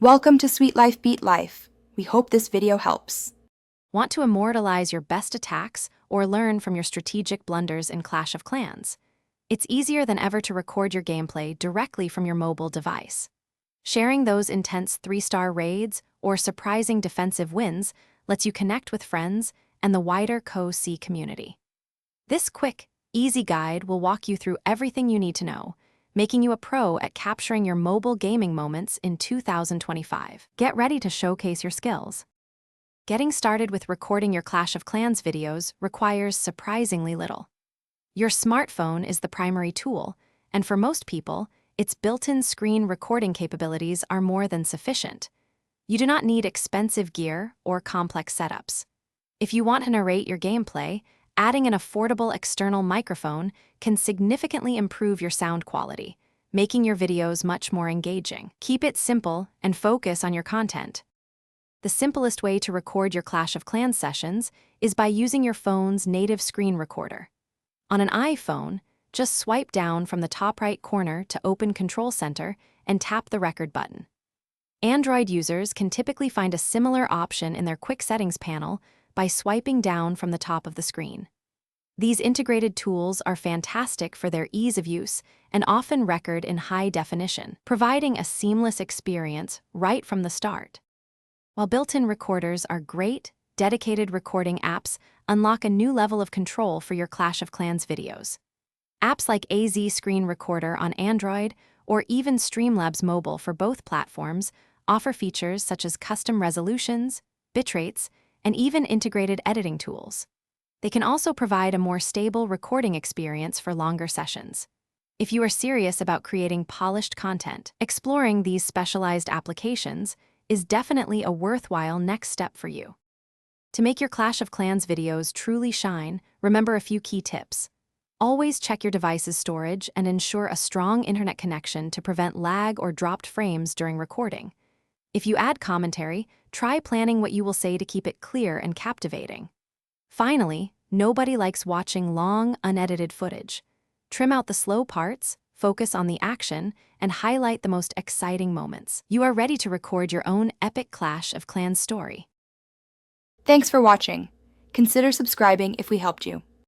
Welcome to Sweet Life Beat Life. We hope this video helps. Want to immortalize your best attacks or learn from your strategic blunders in Clash of Clans? It's easier than ever to record your gameplay directly from your mobile device. Sharing those intense 3-star raids or surprising defensive wins lets you connect with friends and the wider Co-C community. This quick, easy guide will walk you through everything you need to know, making you a pro at capturing your mobile gaming moments in 2025. Get ready to showcase your skills. Getting started with recording your Clash of Clans videos requires surprisingly little. Your smartphone is the primary tool, and for most people, its built-in screen recording capabilities are more than sufficient. You do not need expensive gear or complex setups. If you want to narrate your gameplay, adding an affordable external microphone can significantly improve your sound quality, making your videos much more engaging. Keep it simple and focus on your content. The simplest way to record your Clash of Clans sessions is by using your phone's native screen recorder. On an iPhone, just swipe down from the top right corner to open Control Center and tap the record button. Android users can typically find a similar option in their quick settings panel by swiping down from the top of the screen. These integrated tools are fantastic for their ease of use and often record in high definition, providing a seamless experience right from the start. While built-in recorders are great, dedicated recording apps unlock a new level of control for your Clash of Clans videos. Apps like AZ Screen Recorder on Android or even Streamlabs Mobile for both platforms offer features such as custom resolutions, bitrates, and even integrated editing tools. They can also provide a more stable recording experience for longer sessions. If you are serious about creating polished content, exploring these specialized applications is definitely a worthwhile next step for you. To make your Clash of Clans videos truly shine, remember a few key tips. Always check your device's storage and ensure a strong internet connection to prevent lag or dropped frames during recording. If you add commentary, try planning what you will say to keep it clear and captivating. Finally, nobody likes watching long, unedited footage. Trim out the slow parts, focus on the action, and highlight the most exciting moments. You are ready to record your own epic Clash of Clans story. Thanks for watching. Consider subscribing if we helped you.